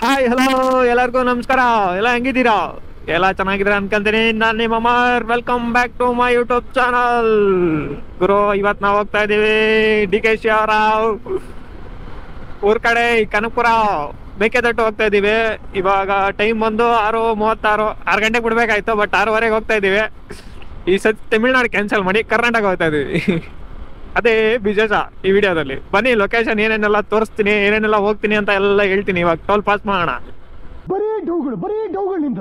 Hi hello ಎಲ್ಲರಿಗೂ ನಮಸ್ಕಾರ. ಎಲ್ಲ ಹೆಂಗಿದ್ದೀರಾ? ಎಲ್ಲ ಚೆನ್ನಾಗಿದ್ದೀರಾ ಅನ್ಕೊಂತೀನಿ. ನಾನು ನಿಮ್ಮ Amar. Welcome back to my YouTube channel. ಗುರು, ಇವತ್ತು ನಾವು ಹೋಗ್ತಾ ಇದ್ದೀವಿ DK ಶಿವರಾವ್ ಊರ್ ಕಡೆ ಕನಕಪುರ ಮೇಕೆದಾಟು ಹೋಗ್ತಾ ಇದ್ದೀವಿ. ಇವಾಗ ಟೈಮ್ ಬಂದು 6:36, 6 ಗಂಟೆಗೆ ಬಿಡ್ಬೇಕಾಯ್ತು, ಬಟ್ 6:15 ಹೋಗ್ತಾ ಇದ್ದೀವಿ. ಈ ಸತಿ ತಮಿಳ್ನಾಡು ಕ್ಯಾನ್ಸಲ್ ಮಾಡಿ ಕರ್ನಾಟಕ ಹೋಗ್ತಾ ಇದೀವಿ. ಅದೇ ವಿಶೇಷ ಈ ವಿಡಿಯೋದಲ್ಲಿ. ಬನ್ನಿ, ಲೊಕೇಶನ್ ಏನೇನೆಲ್ಲ ತೋರಿಸ್ತೀನಿ, ಏನೇನೆಲ್ಲ ಹೋಗ್ತೀನಿ ಅಂತ ಎಲ್ಲ ಹೇಳ್ತೀನಿ. ಇವಾಗ ಟೋಲ್ ಪಾಸ್ ಮಾಡೋಣ. ಬರೀ ಡೌಗಳು ನಿಂದ.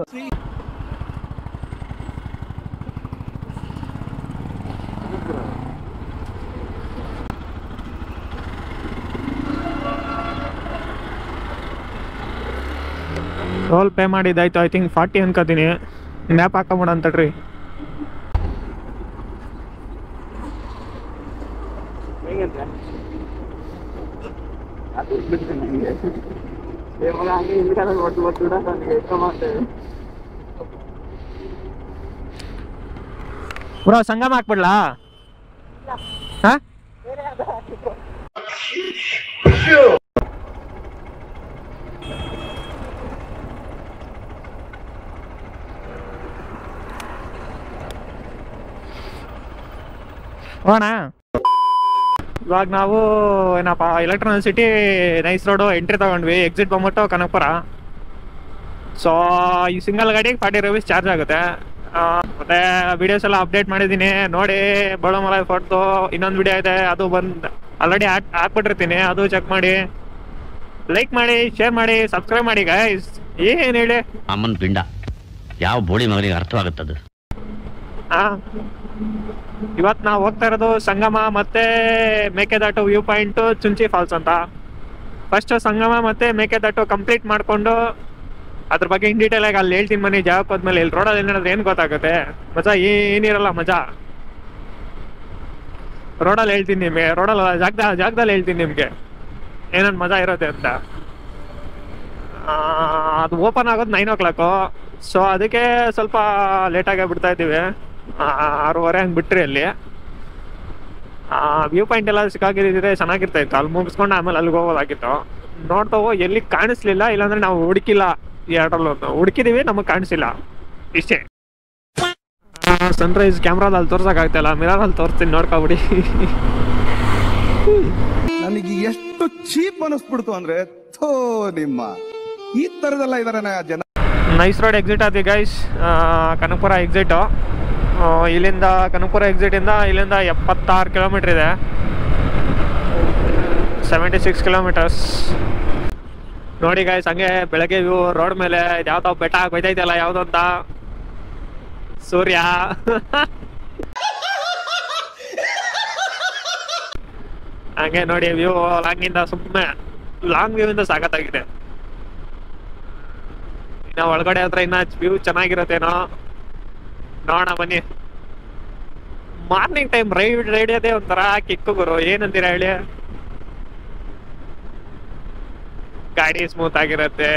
ಟೋಲ್ ಪೇ ಮಾಡಿದ್ದಾಯ್ತು. ಐ ಥಿಂಕ್ 40 ಅನ್ಕೋತೀನಿ. ಮ್ಯಾಪ್ ಹಾಕೊಂಬಿಡ ಅಂತಡ್ರಿ. ಬ್ರೋ, ಸಂಗಮ ಹಾಕ್ಬಿಡ್ಲಾ? ಹಾ, ಹೋಣ. ಇವಾಗ ನಾವು ಏನಪ್ಪ Electronic City NICE road entry ತಗೊಂಡ್ವಿ. ಎಕ್ಸಿಟ್ ಬಂದ್ಬಿಟ್ಟು ಕನಕಪುರ. ಸೊ ಈ ಸಿಂಗಲ್ ಗಾಡಿಗೆ 40 ರೂಪೀಸ್ ಚಾರ್ಜ್ ಆಗುತ್ತೆ. ಮತ್ತೆ ವಿಡಿಯೋಸ್ ಎಲ್ಲ ಅಪ್ಡೇಟ್ ಮಾಡಿದ್ದೀನಿ ನೋಡಿ. ಬಳ್ಳಮಲ ಫೋಟೋ ಇನ್ನೊಂದು ವಿಡಿಯೋ ಇದೆ, ಅದು ಬಂದು ಆಲ್ರೆಡಿ ಹಾಕ್ಬಿಟ್ಟಿರ್ತೀನಿ. ಅದು ಚೆಕ್ ಮಾಡಿ, ಲೈಕ್ ಮಾಡಿ, ಶೇರ್ ಮಾಡಿ, ಸಬ್ಸ್ಕ್ರೈಬ್ ಮಾಡಿ ಗೈಸ್. ಏನ್ ಹೇಳಿ, ಅಮ್ಮನ್ ಪಿಂಡ ಯಾವ ಬೋಳಿ ಮಗನಿಗೆ ಅರ್ಥವಾಗುತ್ತದು. ಇವತ್ತು ನಾವು ಹೋಗ್ತಾ ಇರೋದು ಸಂಗಮ ಮತ್ತೆ Mekedatu view point Chunchi falls ಅಂತ. ಫಸ್ಟ್ ಸಂಗಮ ಮತ್ತೆ ಮೇಕೆದಾಟು ಕಂಪ್ಲೀಟ್ ಮಾಡ್ಕೊಂಡು ಅದ್ರ ಬಗ್ಗೆ ಇನ್ ಡೀಟೇಲ್ ಆಗಿ ಅಲ್ಲಿ ಹೇಳ್ತೀನಿ. ಮನೆ ಜಾಗಕ್ಕೆ ಹೋದ್ಮೇಲೆ ಇಲ್ಲಿ ರೋಡಲ್ಲಿ ಏನಾದ್ರೆ ಏನ್ ಗೊತ್ತಾಗುತ್ತೆ, ಮಜಾ ಏನಿರಲ್ಲ. ಮಜಾ ರೋಡಲ್ಲಿ ಹೇಳ್ತೀನಿ, ರೋಡಲ್ಲಿ ಜಾಗದಲ್ಲಿ ಹೇಳ್ತೀನಿ ನಿಮ್ಗೆ ಏನೇನು ಮಜಾ ಇರುತ್ತೆ ಅಂತ. ಅದು ಓಪನ್ ಆಗೋದು 9 o'clock. ಸೊ ಅದಕ್ಕೆ ಸ್ವಲ್ಪ ಲೇಟಾಗಿ ಬಿಡ್ತಾ ಇದ್ದೀವಿ. 6:15 ಹಂಗೆ ಬಿಟ್ರಿ. ಅಲ್ಲಿ ವ್ಯೂ ಪಾಯಿಂಟ್ ಎಲ್ಲ ಸಿಕ್ಕಾಗಿದ್ರೆ ಚೆನ್ನಾಗಿರ್ತಾ ಇತ್ತು. ಅಲ್ಲಿ ಮುಗಿಸ್ಕೊಂಡು ಆಮೇಲೆ ಅಲ್ಲಿಗೆ ಹೋಗೋದಾಗಿತ್ತು. ನೋಡ್ತಾವೋ ಎಲ್ಲಿ ಕಾಣಿಸ್ಲಿಲ್ಲ, ಇಲ್ಲಾಂದ್ರೆ ನಾವು ಹುಡುಕಿಲ್ಲ. ಎರಡರಲ್ಲೊಂದು ಹುಡುಕಿದೀವಿ, ನಮಗೆ ಕಾಣಿಸಿಲ್ಲ. ಇಷ್ಟೇ. ಸನ್ರೈಸ್ ಕ್ಯಾಮ್ರಾದಲ್ಲಿ ತೋರ್ಸಕ್ಕಾಗ್ತಾಯಿಲ್ಲ, ಮಿರರಲ್ಲಿ ತೋರಿಸ್ತೀನಿ, ನೋಡ್ಕೊಬಿಡಿ. ನನಗೆ ಎಷ್ಟು ಚೀಪ್ ಅನಿಸ್ಬಿಡ್ತು ಅಂದ್ರೆ, ಥೋ ನಿಮ್ಮ ಈ ತರದೆಲ್ಲ ಇದಾರೆ ಜನ. ನೈಸ್ ರೋಡ್ ಎಕ್ಸಿಟ್ ಆದ್ವಿ ಗೈಸ್. ಕನಕಪುರ ಎಕ್ಸಿಟು. ಇಲ್ಲಿಂದ ಕನಕಪುರ ಎಕ್ಸಿಟಿಂದ ಇಲ್ಲಿಂದ 76 ಕಿಲೋಮೀಟರ್ ಇದೆ. 76 ಕಿಲೋಮೀಟರ್ಸ್. ನೋಡಿ ಗೈಸ್, ಹಂಗೆ ಬೆಳಗ್ಗೆ ವ್ಯೂ ರೋಡ್ ಮೇಲೆ ಯಾವ್ದೋ ಬೆಟ್ಟ ಬೈತೈತಲ್ಲ, ಯಾವ್ದು ಅಂತ ಸೂರ್ಯ. ಹಂಗೆ ನೋಡಿ ವ್ಯೂ ಲಾಂಗಿಂದ, ಸುಮ್ಮನೆ ಲಾಂಗ್ ವ್ಯೂ ಇಂದ ಸಾಕತ್ತಾಗಿದೆ. ಇನ್ನ ಒಳಗಡೆ ಹತ್ರ ಇನ್ನ ವ್ಯೂ ಚೆನ್ನಾಗಿರತ್ತೇನೋ, ನೋಡೋಣ ಬನ್ನಿ. ಮಾರ್ನಿಂಗ್ ಟೈಮ್ ರೈಡ್ ಅದೇ ಒಂಥರ ಕಿಕ್ಕು ಗುರು. ಏನಂತೀರಾ ಹೇಳಿ? ಗಾಡಿ ಸ್ಮೂತ್ ಆಗಿರತ್ತೆ,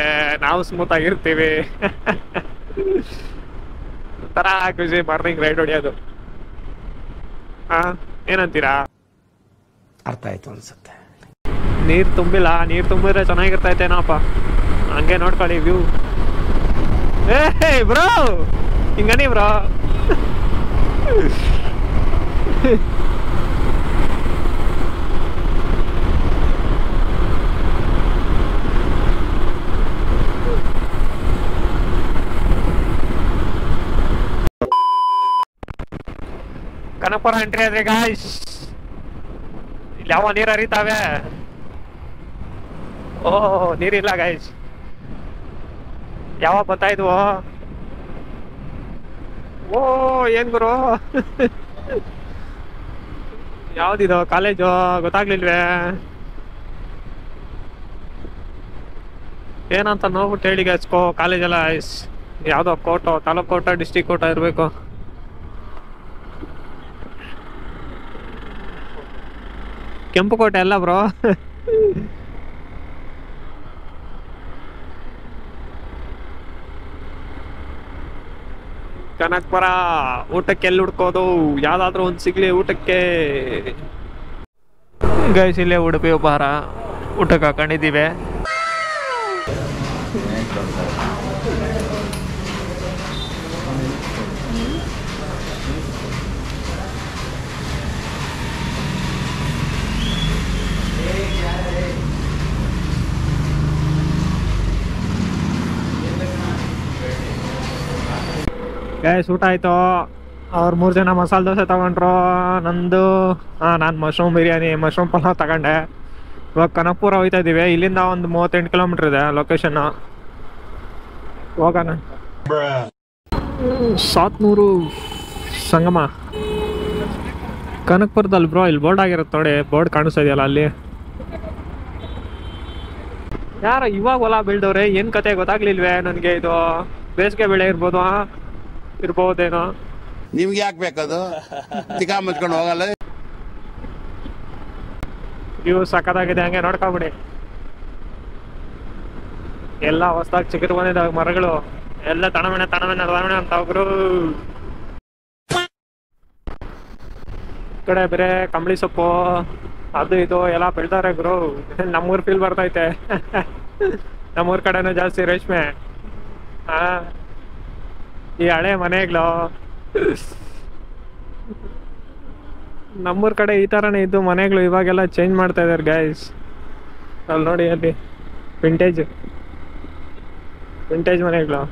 ನಾವು ಸ್ಮೂತ್ ಆಗಿರ್ತೀವಿ. ಒಂಥರ ಖುಷಿ ಮಾರ್ನಿಂಗ್ ರೈಡ್ ಹೊಡಿಯೋದು. ಏನಂತೀರಾ? ಅರ್ಥ ಆಯ್ತು ಅನ್ಸುತ್ತೆ. ನೀರ್ ತುಂಬಿಲ್ಲ, ನೀರ್ ತುಂಬಿದ್ರೆ ಚೆನ್ನಾಗಿರ್ತೈತೇನಪ್ಪ. ಹಂಗೆ ನೋಡ್ಕೊಳ್ಳಿ ವ್ಯೂ. ಏ ಬ್ರೋ, ಹಿಂಗನಿ ಬ್ರೋ. ಕನಕಪುರ ಎಂಟ್ರಿ ಆದ್ರೆ ಗಾಯ್ಸ್, ಇಲ್ಲಿ ಯಾವ ನೀರು ಹರಿತಾವೆ. ಓಹ್, ನೀರಿಲ್ಲ ಗಾಯ್ಸ್. ಯಾವಾಗ ಬರ್ತಾ ಇದ್ವು? ಓ ಏನ್ ಗುರು, ಯಾವ್ದಿದು ಕಾಲೇಜು ಗೊತ್ತಾಗ್ಲಿಲ್ವೇ? ಏನಂತ ನೋಡ್ಬಿಟ್ಟು ಹೇಳಿ ಗೈಸ್ಕೋ. ಕಾಲೇಜೆಲ್ಲ ಯಾವ್ದೋ ಕೋಟೋ, ತಾಲೂಕ್ ಕೋಟ, ಡಿಸ್ಟಿಕ್ ಕೋಟ ಇರ್ಬೇಕು. ಕೆಂಪುಕೋಟೆ ಅಲ್ಲ ಬ್ರೋ. ಕನಕಪುರ. ಊಟಕ್ಕೆ ಎಲ್ಲಿ ಹುಡ್ಕೋದು? ಯಾವ್ದಾದ್ರು ಒಂದು ಸಿಗ್ಲಿ ಊಟಕ್ಕೆ. ಗೈಸ್, ಇಲ್ಲೇ ಉಡುಪಿ ಉಪಹಾರ ಊಟಕ್ಕೆ ಹಾಕೊಂಡಿದ್ದೀವಿ. ಗೈಸ್ ಊಟ ಆಯ್ತು. ಅವ್ರು 3 ಜನ ಮಸಾಲೆ ದೋಸೆ ತಗೊಂಡ್ರು, ನಂದು ನಾನು ಮಶ್ರೂಮ್ ಬಿರಿಯಾನಿ ಮಶ್ರೂಮ್ ಪಲಾವ್ ತಗೊಂಡೆ. ಇವಾಗ ಕನಕಪುರ ಹೋಗ್ತಾ ಇದ್ದೀವಿ. ಇಲ್ಲಿಂದ ಒಂದು 38 ಕಿಲೋಮೀಟ್ರ್ ಇದೆ ಲೊಕೇಶನ್. ಹೋಗೋಣ. 700 ಸಂಗಮ ಕನಕಪುರದಲ್ಲಿ ಬ್ರೋ. ಇಲ್ಲಿ ಬೋರ್ಡ್ ಆಗಿರುತ್ತೆ ನೋಡಿ, ಬೋರ್ಡ್ ಕಾಣಿಸ್ತಾ ಇದೆಯಲ್ಲ ಅಲ್ಲಿ. ಯಾರ ಇವಾಗ ಹೊಲ ಬೆಳೆದವ್ರೆ, ಏನು ಕತೆ ಗೊತ್ತಾಗ್ಲಿಲ್ವೇ ನನಗೆ. ಇದು ಬೇಸಿಗೆ ಬೆಳೆ ಇರ್ಬೋದೇನೋ. ನಿಮ್ಗೆ ಯಾಕೆ ಬೇಕದು? ತಿಕಾ ಮುಚ್ಕೊಂಡು ಹೋಗಲ್ಲ. ವ್ಯೂ ಸಕ್ಕತ್ತಾಗಿದೆ, ಹಂಗೆ ನೋಡ್ಕೊಬಿಡಿ. ಎಲ್ಲ ಹೊಸದಾಗಿ ಚಿಗುರು ಬಂದಿದ್ದಾವೆ ಮರಗಳು, ಎಲ್ಲ ತಣಮಣೆ ಅಂತ ಹೋಗ್ರು. ಕಡೆ ಬೇರೆ ಕಂಬಳಿ ಸೊಪ್ಪು ಅದು ಇದು ಎಲ್ಲ ಬೆಳ್ತಾರೆ ಗುರು. ನಮ್ಮೂರ್ ಫೀಲ್ ಬರ್ತೈತೆ. ನಮ್ಮೂರ್ ಕಡೆನೂ ಜಾಸ್ತಿ ರೇಷ್ಮೆ. ಈ ಹಳೆ ಮನೆಗಳು ನಮ್ಮೂರ್ ಕಡೆ ಈ ತರನೇ ಇದ್ದು ಮನೆಗಳು. ಇವಾಗೆಲ್ಲ ಚೇಂಜ್ ಮಾಡ್ತಾ ಇದಾರೆ ಗೈಸ್. ಅಲ್ಲಿ ನೋಡಿ, ಅಲ್ಲಿ ವಿಂಟೇಜ್ ಮನೆಗಳು.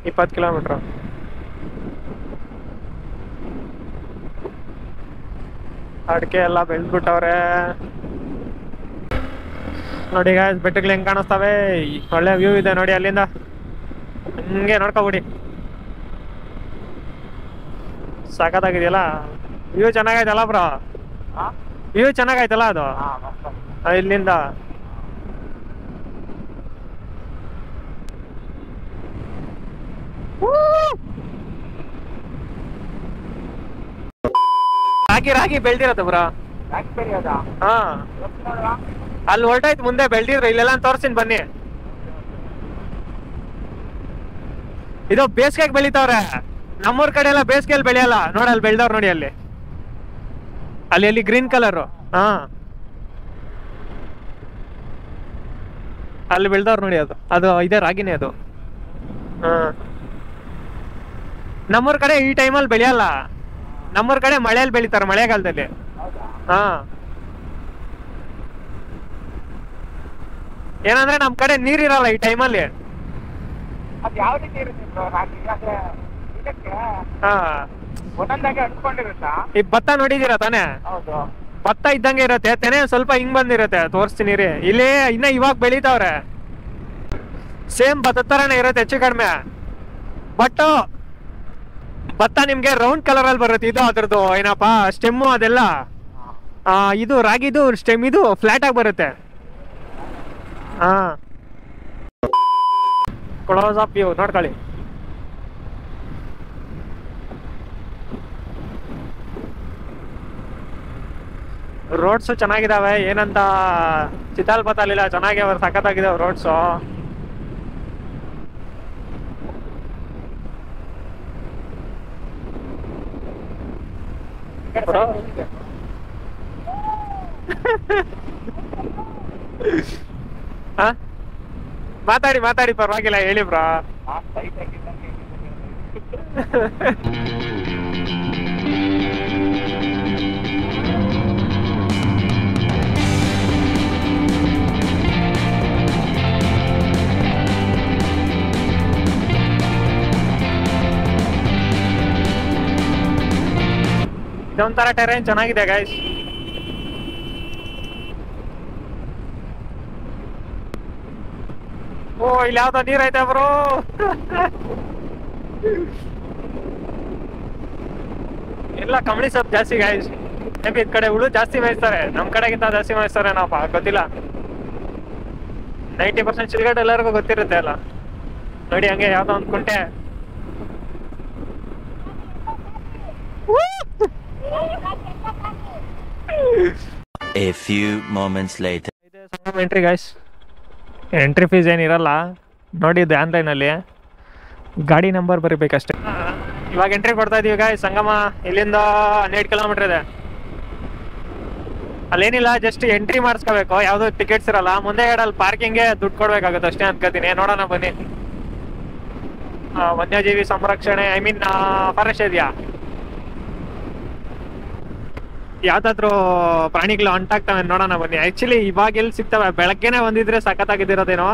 20 ಕಿಲೋಮೀಟ್ರ್. ಅಡಿಕೆ ಎಲ್ಲ ಬೆಳೆದ್ಬಿಟ್ಟವ್ರೆ ನೋಡಿ ಗೈಸ್. ಬೆಟ್ಟಗಳು ಹೆಂಗ್ ಕಾಣಿಸ್ತವೆ, ಒಳ್ಳೆ ವ್ಯೂ ಇದೆ ನೋಡಿ ಅಲ್ಲಿಂದ. ಹಂಗೆ ನೋಡ್ಕೊಬಿಡಿ, ಸಖತ್ತಾಗಿದೆಯಲ್ಲ ವ್ಯೂ. ಚೆನ್ನಾಗೈತಲ್ಲ ಬ್ರೋ, ವ್ಯೂ ಚೆನ್ನಾಗೈತಲ್ಲ ಅದು ಇಲ್ಲಿಂದ. ರಾಗಿ ಬೆಳ್ದಿರತ್ತ ಬ್ರೋ. ಅಲ್ಲಿ ಹೊರಟಾಯ್ತು, ಮುಂದೆ ಬೆಳ್ದಿದ್ರು. ಇಲ್ಲೆಲ್ಲ ತೋರ್ಸಿನ್ ಬನ್ನಿ. ಇದು ಬೇಸಿಗೆಗೆ ಬೆಳಿತಾವ್ರೆ. ನಮ್ಮೂರ್ ಕಡೆ ಎಲ್ಲ ಬೇಸಿಗೆಯಲ್ಲಿ ಬೆಳೆಯಲ್ಲ ನೋಡಿ. ಅಲ್ಲಿ ಬೆಳ್ದವ್ರು ನೋಡಿ, ಅಲ್ಲಿ ಗ್ರೀನ್ ಕಲರ್. ಅಲ್ಲಿ ಬೆಳ್ದವ್ರು ನೋಡಿ, ಅದು ಇದೇ ರಾಗಿನೇ ಅದು. ನಮ್ಮೂರ್ ಕಡೆ ಈ ಟೈಮಲ್ಲಿ ಬೆಳೆಯಲ್ಲ. ನಮ್ಮೂರ್ ಕಡೆ ಮಳೆಯಲ್ಲಿ ಬೆಳಿತಾರೆ, ಮಳೆಗಾಲದಲ್ಲಿ. ಏನಂದ್ರೆ ನಮ್ ಕಡೆ ನೀರಿರಲ್ಲ ಈ ಟೈಮಲ್ಲಿ. ಈ ಭತ್ತ ನೋಡಿದೀರಾ ತಾನೇ? ಭತ್ತ ಇದ್ದಂಗೆ ಇರತ್ತೆ, ತೆನೆ ಸ್ವಲ್ಪ ಹಿಂಗ್ ಬಂದಿರತ್ತೆ. ತೋರಿಸ್ತೀನಿ ರೀ, ಇಲ್ಲಿ ಇನ್ನ ಇವಾಗ ಬೆಳಿತಾವ್ರೆ. ಸೇಮ್ ಭತ್ತ ತರನೇ ಇರತ್ತೆ, ಹೆಚ್ಚು ಕಡಿಮೆ. ಬಟ್ ಭತ್ತ ನಿಮ್ಗೆ ರೌಂಡ್ ಕಲರ್ ಅಲ್ಲಿ ಬರುತ್ತೆ. ಇದು ಅದ್ರದ್ದು ಏನಪ್ಪಾ ಸ್ಟೆಮ್ಮು ಅದೆಲ್ಲ. ಇದು ರಾಗಿದು ಸ್ಟೆಮ್ ಇದು ಫ್ಲಾಟ್ ಆಗಿ ಬರುತ್ತೆ. ಕ್ಲೋಸ್ ಅಪ್ ವ್ಯೂ ನೋಡ್ಕೊಳ್ಳಿ. ರೋಡ್ಸು ಚೆನ್ನಾಗಿದಾವೆ, ಏನಂತ ಚಿತಾಲ್ಪತಲ್ಲಿಲ್ಲ, ಚೆನ್ನಾಗಿ ಸಖತ್ತಾಗಿದಾವೆ ರೋಡ್ಸು. ಮಾತಾಡಿ ಪರವಾಗಿಲ್ಲ, ಹೇಳಿ ಬ್ರಾ. ಇದೊಂಥರ ಟೆರೈನ್ ಚೆನ್ನಾಗಿದೆ ಗೈಸ್. ಓ, ಇಲ್ಲಿ ಯಾವ್ದೋ ನೀರ್ ಐತೆ ಬ್ರೋ. ಎಲ್ಲ ಕಂಬಳಿ ಸೊಪ್ಪು ಜಾಸ್ತಿ ಗೈಸ್. ಮೇಬಿ ಇದ್ ಕಡೆ ಹುಳು ಜಾಸ್ತಿ ಮೇಯಿಸ್ತಾರೆ, ನಮ್ ಕಡೆಗಿಂತ ಜಾಸ್ತಿ ಮೇಯಿಸ್ತಾರೆ ನಾವಪ್ಪ, ಗೊತ್ತಿಲ್ಲ. 90% ಚಿಲ್ಗಡ್ ಎಲ್ಲರಿಗೂ ಗೊತ್ತಿರುತ್ತೆ ಅಲ್ಲ. ನೋಡಿ ಹಂಗೆ ಯಾವ್ದೋ ಒಂದ್ ಕುಂಟೆ. A few moments later. Entry guys, entry fees ಏನಿರಲ್ಲ ನೋಡಿದ್ದು ಆನ್ಲೈನಲ್ಲಿ. ಗಾಡಿ ನಂಬರ್ ಬರೀಬೇಕಷ್ಟೇ. ಇವಾಗ ಎಂಟ್ರಿ ಕೊಡ್ತಾ ಇದೀವಿ ಗೈಸ್. ಸಂಗಮ ಇಲ್ಲಿಂದ 12 ಕಿಲೋಮೀಟರ್ ಇದೆ. ಅಲ್ಲೇನಿಲ್ಲ, ಜಸ್ಟ್ ಎಂಟ್ರಿ ಮಾಡಿಸ್ಕೋಬೇಕು, ಯಾವ್ದು ಟಿಕೆಟ್ಸ್ ಇರಲ್ಲ. ಮುಂದೆ ಅಲ್ಲಿ ಪಾರ್ಕಿಂಗ್ಗೆ ದುಡ್ಡು ಕೊಡ್ಬೇಕಾಗುತ್ತೆ ಅಷ್ಟೇ ಅನ್ಕೋತೀನಿ. ನೋಡೋಣ ಬನ್ನಿ. ವನ್ಯಜೀವಿ ಸಂರಕ್ಷಣೆ, ಐ ಮೀನ್ ಫಾರೆಸ್ಟ್ ಇದೆಯಾ, ಯಾವ್ದಾದ್ರು ಪ್ರಾಣಿಗಳು ಅಂಟಾಗ್ತವೆ ನೋಡೋಣ ಬನ್ನಿ. ಆಕ್ಚುಲಿ ಇವಾಗ ಎಲ್ಲಿ ಸಿಗ್ತವೆ, ಬೆಳಗ್ಗೆನೆ ಬಂದಿದ್ರೆ ಸಖತ್ತಾಗಿದ್ದಿರೋದೇನೋ.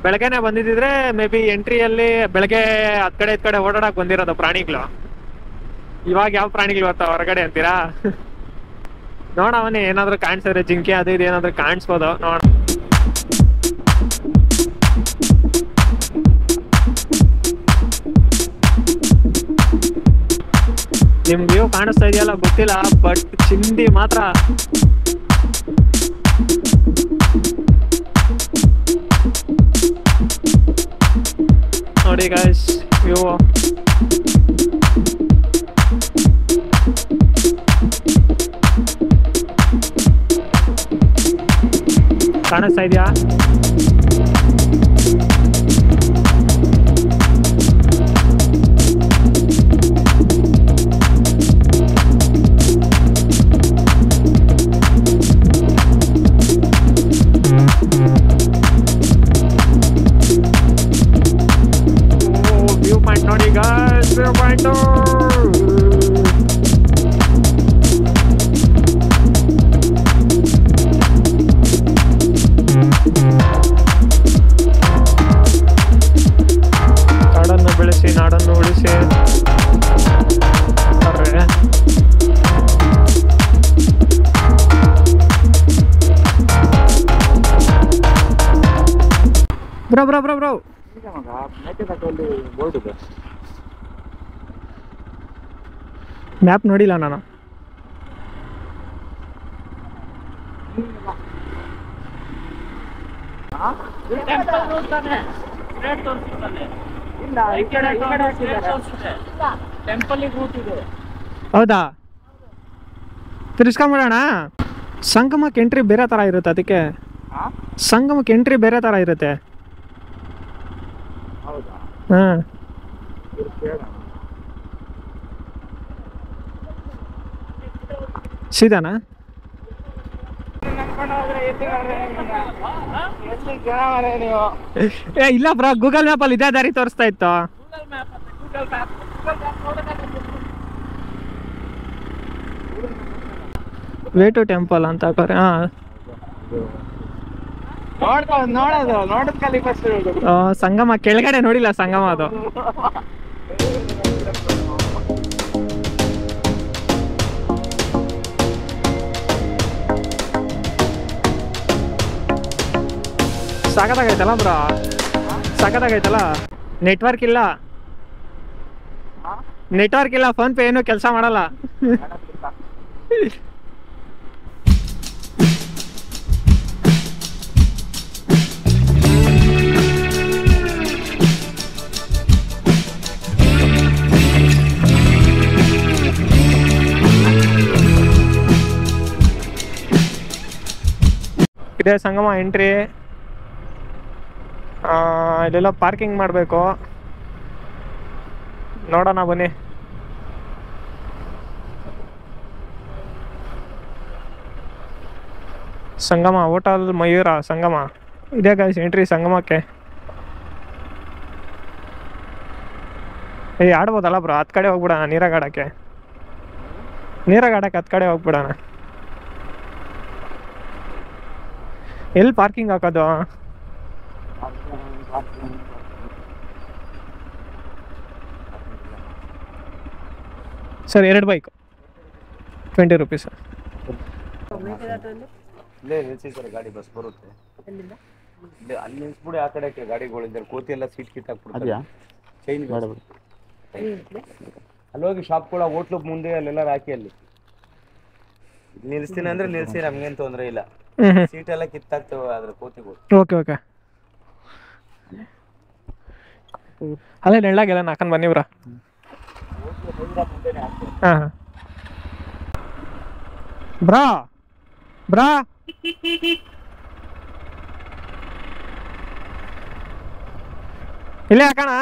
ಬೆಳಗ್ಗೆನೆ ಬಂದಿದ್ರೆ ಮೇ ಬಿ ಎಂಟ್ರಿಯಲ್ಲಿ ಬೆಳಗ್ಗೆ ಹತ್ ಕಡೆ ಓಡಾಡಕ್ ಬಂದಿರೋದು ಪ್ರಾಣಿಗಳು. ಇವಾಗ ಯಾವ ಪ್ರಾಣಿಗಳು ಬರ್ತಾವ ಹೊರಗಡೆ ಅಂತೀರಾ? ನೋಡವನೇ ಏನಾದ್ರು ಕಾಣಿಸಿದ್ರೆ ಜಿಂಕೆ ಅದು ಇದು ಏನಾದ್ರು ಕಾಣಿಸ್ಬೋದು ನೋಡ. ನಿಮ್ ವ್ಯೂ ಕಾಣಿಸ್ತಾ ಇದೆಯಲ್ಲ ಗೊತ್ತಿಲ್ಲ, ಬಟ್ ಚಿಂದಿ ಮಾತ್ರ ನೋಡಿ ಗೈಸ್ ವ್ಯೂ. ಕಾಣಿಸ್ತಾ ಇದೆಯಾ? ವ್ಯೂ ಪಾಯಿಂಟ್ ನೋಡಿ ಗೈಸ್, ವ್ಯೂ ಪಾಯಿಂಟ್. ಕಾಡನ್ನು ಬೆಳೆಸಿ ನಾಡನ್ನು ಉಳಿಸಿ. ಅರ್ರೆ bro bro bro bro map ನೋಡಿಲ್ಲ ನಾನು. ಹೌದಾ? ತಿರ್ಸ್ಕೊಂಬಿಡೋಣ. ಸಂಗಮಕ್ಕೆ ಎಂಟ್ರಿ ಬೇರೆ ತರ ಇರುತ್ತೆ, ಅದಕ್ಕೆ ಸಂಗಮಕ್ಕೆ ಎಂಟ್ರಿ ಬೇರೆ ತರ ಇರುತ್ತೆ. ಹಾ ಸೀದಾನಾ? ಏ ಇಲ್ಲ ಬ್ರೋ, ಗೂಗಲ್ ಮ್ಯಾಪ್ ಅಲ್ಲಿ ಇದೇ ದಾರಿ ತೋರಿಸ್ತಾ ಇತ್ತು. ವೇ ಟು ಟೆಂಪಲ್ ಅಂತ ಹಾಕೋರೆ. ಹಾ ಸಂಗಮ ಕೆಳಗಡೆ ನೋಡಿಲ್ಲ, ಸಂಗಮ ಅದು. ಸಾಕತ್ತಾಗೈತಲ್ಲ ಬ್ರೋ, ಸಾಕತ್ತಾಗೈತಲ್ಲ. ನೆಟ್ವರ್ಕ್ ಇಲ್ಲ, ನೆಟ್ವರ್ಕ್ ಇಲ್ಲ, ಫೋನ್ ಪೇ ಏನು ಕೆಲಸ ಮಾಡಲ್ಲ. ಇದೇ ಸಂಗಮ ಎಂಟ್ರಿ. ಇಲ್ಲೆಲ್ಲ ಪಾರ್ಕಿಂಗ್ ಮಾಡಬೇಕು, ನೋಡೋಣ ಬನ್ನಿ. ಸಂಗಮ ಹೋಟೆಲ್ ಮಯೂರ ಸಂಗಮ ಇದೇ ಗೈಸ್ ಎಂಟ್ರಿ ಸಂಗಮಕ್ಕೆ. ಆಡ್ಬೋದಲ್ಲ ಬ್ರೋ? ಹತ್ತು ಕಡೆ ಹೋಗ್ಬಿಡೋಣ ನೀರಾಗಾಡಕ್ಕೆ, ನೀರಾಗಾಡಕ್ಕೆ ಹತ್ತು ಕಡೆ ಹೋಗ್ಬಿಡೋಣ. ಎಲ್ಲಿ ಪಾರ್ಕಿಂಗ್ ಹಾಕೋದು? Sir 2 bike 20 rupees. ಗಾಡಿ ಬಸ್ ಬರುತ್ತೆ ಅಲ್ಲಿ ನಿಲ್ಸ್ಬಿಡಿ, ಆ ಕಡೆ ಗಾಡಿಗಳಿಂದ ಕೋತಿ ಎಲ್ಲ ಸೀಟ್ ಕಿತ್ತಾಕ್ಬಿಡ್ತಾರೆ. ಚೈನ್ ಅಲ್ಲಿ ಹೋಗಿ ಶಾಪ್ಗಳ ಹೋಟ್ಲು ಮುಂದೆ ಅಲ್ಲೆಲ್ಲ ಹಾಕಿ ಅಲ್ಲಿ ನಿಲ್ಸ್ತೀನಿ ಅಂದ್ರೆ ನಿಲ್ಸಿ, ನಮ್ಗೇನ್ ತೊಂದ್ರೆ ಇಲ್ಲ. ಸೀಟ್ ಎಲ್ಲ ಕಿತ್ತಾಕ್ತೇವೆ ಅದ್ರ ಕೋತಿಗಳು. ಓಕೆ ಓಕೆ, ಅಲ್ಲೇ ನೆಳ್ಳಾಗೆಲ್ಲ ಹಾಕೊಂಡ್ ಬನ್ನಿ ಬ್ರಾ. ಹಾಂ ಬ್ರಾ ಬ್ರಾ ಇಲ್ಲೇ ಹಾಕೋಣ.